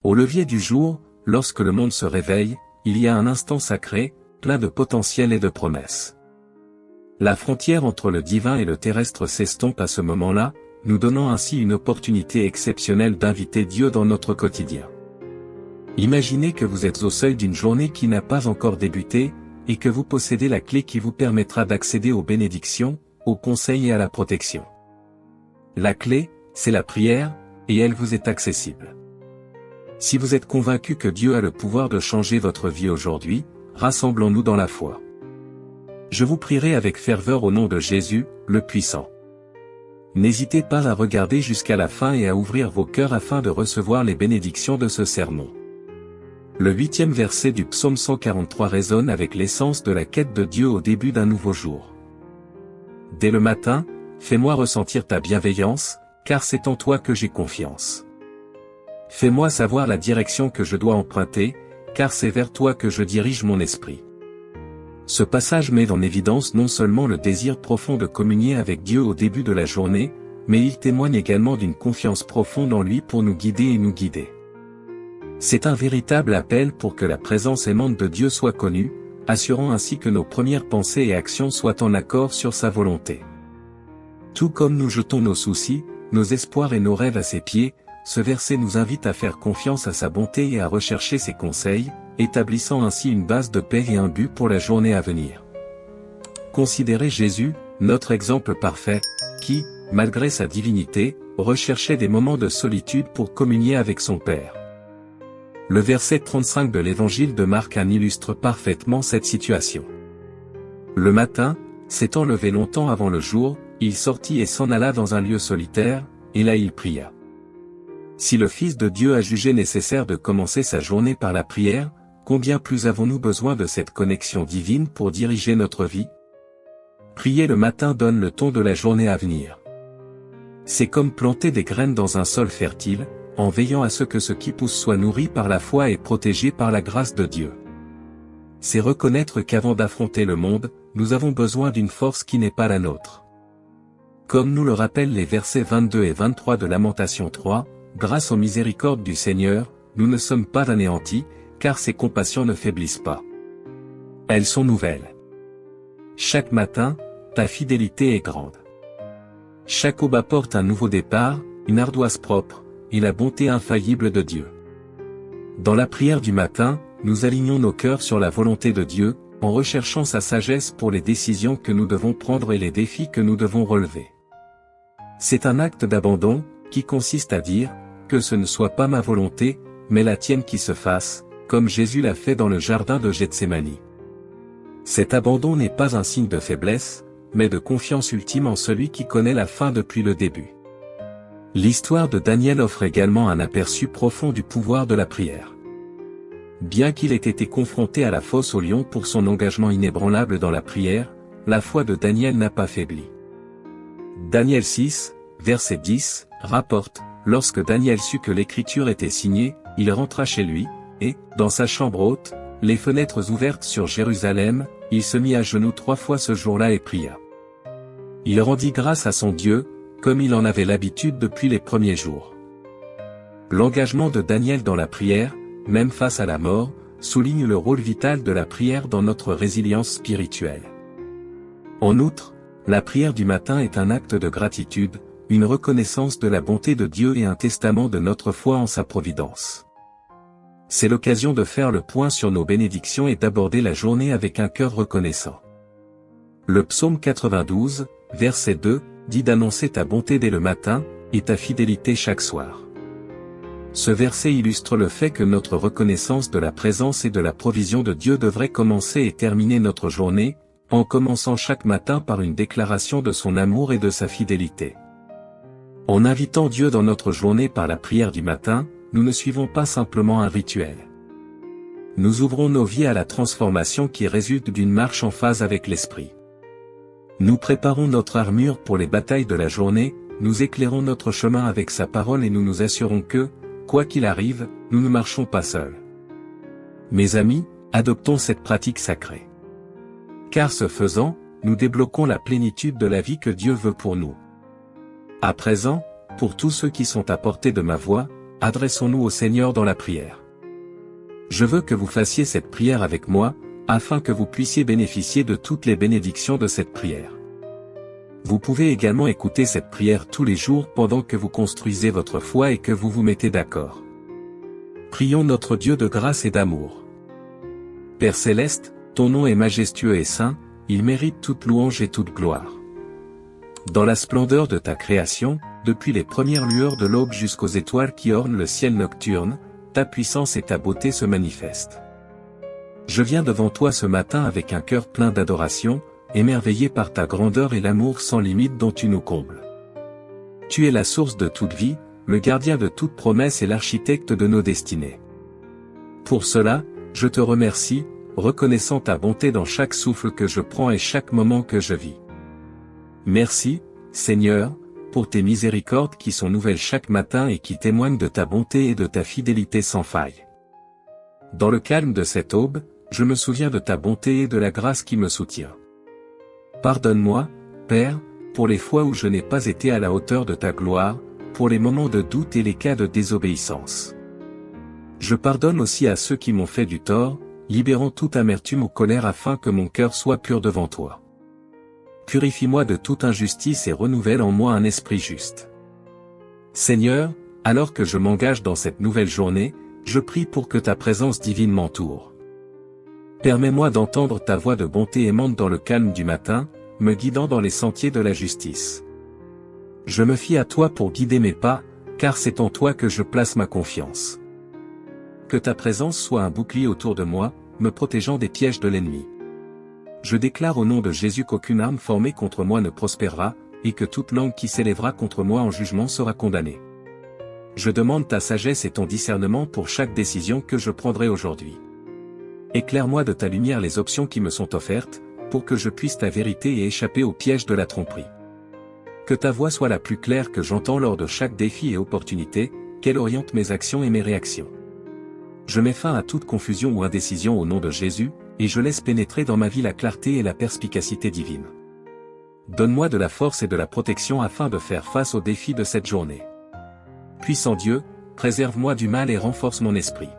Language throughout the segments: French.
Au lever du jour, lorsque le monde se réveille, il y a un instant sacré, plein de potentiel et de promesses. La frontière entre le divin et le terrestre s'estompe à ce moment-là, nous donnant ainsi une opportunité exceptionnelle d'inviter Dieu dans notre quotidien. Imaginez que vous êtes au seuil d'une journée qui n'a pas encore débuté, et que vous possédez la clé qui vous permettra d'accéder aux bénédictions, aux conseils et à la protection. La clé, c'est la prière, et elle vous est accessible. Si vous êtes convaincu que Dieu a le pouvoir de changer votre vie aujourd'hui, rassemblons-nous dans la foi. Je vous prierai avec ferveur au nom de Jésus, le puissant. N'hésitez pas à regarder jusqu'à la fin et à ouvrir vos cœurs afin de recevoir les bénédictions de ce sermon. Le 8e verset du psaume 143 résonne avec l'essence de la quête de Dieu au début d'un nouveau jour. Dès le matin, fais-moi ressentir ta bienveillance, car c'est en toi que j'ai confiance. Fais-moi savoir la direction que je dois emprunter, car c'est vers toi que je dirige mon esprit. Ce passage met en évidence non seulement le désir profond de communier avec Dieu au début de la journée, mais il témoigne également d'une confiance profonde en lui pour nous guider et nous guider. C'est un véritable appel pour que la présence aimante de Dieu soit connue, assurant ainsi que nos premières pensées et actions soient en accord sur sa volonté. Tout comme nous jetons nos soucis, nos espoirs et nos rêves à ses pieds, ce verset nous invite à faire confiance à sa bonté et à rechercher ses conseils, établissant ainsi une base de paix et un but pour la journée à venir. Considérez Jésus, notre exemple parfait, qui, malgré sa divinité, recherchait des moments de solitude pour communier avec son Père. Le verset 35 de l'évangile de Marc illustre parfaitement cette situation. Le matin, s'étant levé longtemps avant le jour, il sortit et s'en alla dans un lieu solitaire, et là il pria. Si le Fils de Dieu a jugé nécessaire de commencer sa journée par la prière, combien plus avons-nous besoin de cette connexion divine pour diriger notre vie? Prier le matin donne le ton de la journée à venir. C'est comme planter des graines dans un sol fertile, en veillant à ce que ce qui pousse soit nourri par la foi et protégé par la grâce de Dieu. C'est reconnaître qu'avant d'affronter le monde, nous avons besoin d'une force qui n'est pas la nôtre. Comme nous le rappellent les versets 22 et 23 de Lamentation 3, grâce aux miséricordes du Seigneur, nous ne sommes pas anéantis, car ses compassions ne faiblissent pas. Elles sont nouvelles. Chaque matin, ta fidélité est grande. Chaque aube apporte un nouveau départ, une ardoise propre, et la bonté infaillible de Dieu. Dans la prière du matin, nous alignons nos cœurs sur la volonté de Dieu, en recherchant sa sagesse pour les décisions que nous devons prendre et les défis que nous devons relever. C'est un acte d'abandon, qui consiste à dire, que ce ne soit pas ma volonté, mais la tienne qui se fasse, comme Jésus l'a fait dans le jardin de Gethsémani. Cet abandon n'est pas un signe de faiblesse, mais de confiance ultime en celui qui connaît la fin depuis le début. L'histoire de Daniel offre également un aperçu profond du pouvoir de la prière. Bien qu'il ait été confronté à la fosse au lion pour son engagement inébranlable dans la prière, la foi de Daniel n'a pas faibli. Daniel 6, verset 10, rapporte, lorsque Daniel sut que l'écriture était signée, il rentra chez lui, et, dans sa chambre haute, les fenêtres ouvertes sur Jérusalem, il se mit à genoux 3 fois ce jour-là et pria. Il rendit grâce à son Dieu, comme il en avait l'habitude depuis les premiers jours. L'engagement de Daniel dans la prière, même face à la mort, souligne le rôle vital de la prière dans notre résilience spirituelle. En outre, la prière du matin est un acte de gratitude, une reconnaissance de la bonté de Dieu et un testament de notre foi en sa providence. C'est l'occasion de faire le point sur nos bénédictions et d'aborder la journée avec un cœur reconnaissant. Le psaume 92, verset 2, dit d'annoncer ta bonté dès le matin, et ta fidélité chaque soir. Ce verset illustre le fait que notre reconnaissance de la présence et de la provision de Dieu devrait commencer et terminer notre journée, en commençant chaque matin par une déclaration de son amour et de sa fidélité. En invitant Dieu dans notre journée par la prière du matin, nous ne suivons pas simplement un rituel. Nous ouvrons nos vies à la transformation qui résulte d'une marche en phase avec l'Esprit. Nous préparons notre armure pour les batailles de la journée, nous éclairons notre chemin avec sa parole et nous nous assurons que, quoi qu'il arrive, nous ne marchons pas seuls. Mes amis, adoptons cette pratique sacrée. Car ce faisant, nous débloquons la plénitude de la vie que Dieu veut pour nous. À présent, pour tous ceux qui sont à portée de ma voix, adressons-nous au Seigneur dans la prière. Je veux que vous fassiez cette prière avec moi, afin que vous puissiez bénéficier de toutes les bénédictions de cette prière. Vous pouvez également écouter cette prière tous les jours pendant que vous construisez votre foi et que vous vous mettez d'accord. Prions notre Dieu de grâce et d'amour. Père céleste, ton nom est majestueux et saint, il mérite toute louange et toute gloire. Dans la splendeur de ta création, depuis les premières lueurs de l'aube jusqu'aux étoiles qui ornent le ciel nocturne, ta puissance et ta beauté se manifestent. Je viens devant toi ce matin avec un cœur plein d'adoration, émerveillé par ta grandeur et l'amour sans limite dont tu nous combles. Tu es la source de toute vie, le gardien de toute promesse et l'architecte de nos destinées. Pour cela, je te remercie, reconnaissant ta bonté dans chaque souffle que je prends et chaque moment que je vis. Merci, Seigneur, pour tes miséricordes qui sont nouvelles chaque matin et qui témoignent de ta bonté et de ta fidélité sans faille. Dans le calme de cette aube, je me souviens de ta bonté et de la grâce qui me soutient. Pardonne-moi, Père, pour les fois où je n'ai pas été à la hauteur de ta gloire, pour les moments de doute et les cas de désobéissance. Je pardonne aussi à ceux qui m'ont fait du tort, libérant toute amertume ou colère afin que mon cœur soit pur devant toi. Purifie-moi de toute injustice et renouvelle en moi un esprit juste. Seigneur, alors que je m'engage dans cette nouvelle journée, je prie pour que ta présence divine m'entoure. Permets-moi d'entendre ta voix de bonté aimante dans le calme du matin, me guidant dans les sentiers de la justice. Je me fie à toi pour guider mes pas, car c'est en toi que je place ma confiance. Que ta présence soit un bouclier autour de moi, me protégeant des pièges de l'ennemi. Je déclare au nom de Jésus qu'aucune arme formée contre moi ne prospérera, et que toute langue qui s'élèvera contre moi en jugement sera condamnée. Je demande ta sagesse et ton discernement pour chaque décision que je prendrai aujourd'hui. Éclaire-moi de ta lumière les options qui me sont offertes, pour que je puisse ta vérité et échapper au piège de la tromperie. Que ta voix soit la plus claire que j'entends lors de chaque défi et opportunité, qu'elle oriente mes actions et mes réactions. Je mets fin à toute confusion ou indécision au nom de Jésus, et je laisse pénétrer dans ma vie la clarté et la perspicacité divine. Donne-moi de la force et de la protection afin de faire face aux défis de cette journée. Puissant Dieu, préserve-moi du mal et renforce mon esprit.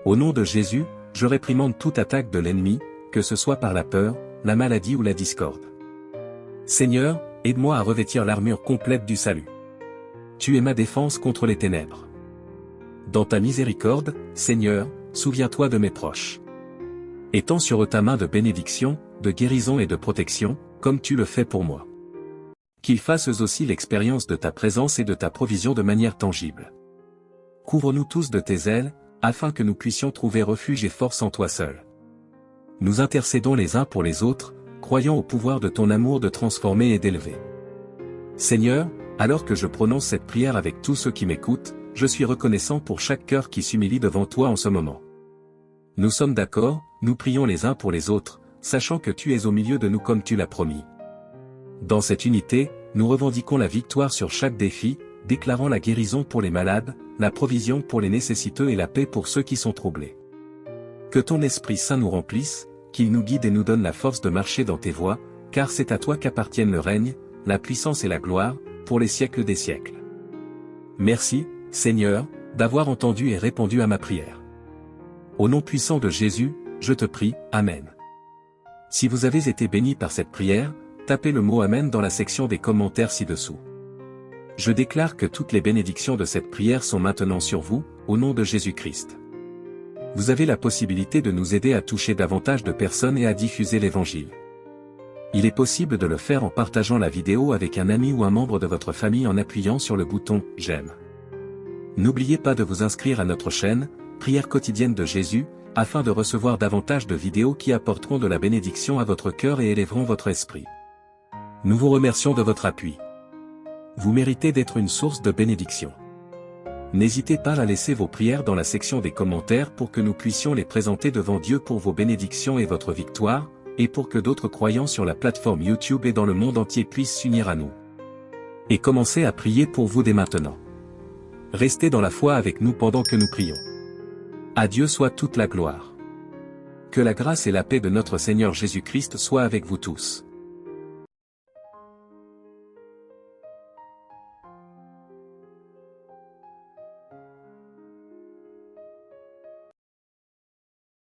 Au nom de Jésus, je réprimande toute attaque de l'ennemi, que ce soit par la peur, la maladie ou la discorde. Seigneur, aide-moi à revêtir l'armure complète du salut. Tu es ma défense contre les ténèbres. Dans ta miséricorde, Seigneur, souviens-toi de mes proches. Étends sur eux ta main de bénédiction, de guérison et de protection, comme tu le fais pour moi. Qu'ils fassent eux aussi l'expérience de ta présence et de ta provision de manière tangible. Couvre-nous tous de tes ailes, afin que nous puissions trouver refuge et force en toi seul. Nous intercédons les uns pour les autres, croyant au pouvoir de ton amour de transformer et d'élever. Seigneur, alors que je prononce cette prière avec tous ceux qui m'écoutent, je suis reconnaissant pour chaque cœur qui s'humilie devant toi en ce moment. Nous sommes d'accord, nous prions les uns pour les autres, sachant que tu es au milieu de nous comme tu l'as promis. Dans cette unité, nous revendiquons la victoire sur chaque défi, déclarant la guérison pour les malades, la provision pour les nécessiteux et la paix pour ceux qui sont troublés. Que ton Esprit Saint nous remplisse, qu'il nous guide et nous donne la force de marcher dans tes voies, car c'est à toi qu'appartiennent le règne, la puissance et la gloire, pour les siècles des siècles. Merci, Seigneur, d'avoir entendu et répondu à ma prière. Au nom puissant de Jésus, je te prie, Amen. Si vous avez été bénis par cette prière, tapez le mot Amen dans la section des commentaires ci-dessous. Je déclare que toutes les bénédictions de cette prière sont maintenant sur vous, au nom de Jésus-Christ. Vous avez la possibilité de nous aider à toucher davantage de personnes et à diffuser l'Évangile. Il est possible de le faire en partageant la vidéo avec un ami ou un membre de votre famille en appuyant sur le bouton « J'aime ». N'oubliez pas de vous inscrire à notre chaîne, Prière quotidienne de Jésus, afin de recevoir davantage de vidéos qui apporteront de la bénédiction à votre cœur et élèveront votre esprit. Nous vous remercions de votre appui. Vous méritez d'être une source de bénédiction. N'hésitez pas à laisser vos prières dans la section des commentaires pour que nous puissions les présenter devant Dieu pour vos bénédictions et votre victoire, et pour que d'autres croyants sur la plateforme YouTube et dans le monde entier puissent s'unir à nous. Et commencez à prier pour vous dès maintenant. Restez dans la foi avec nous pendant que nous prions. À Dieu soit toute la gloire. Que la grâce et la paix de notre Seigneur Jésus-Christ soient avec vous tous.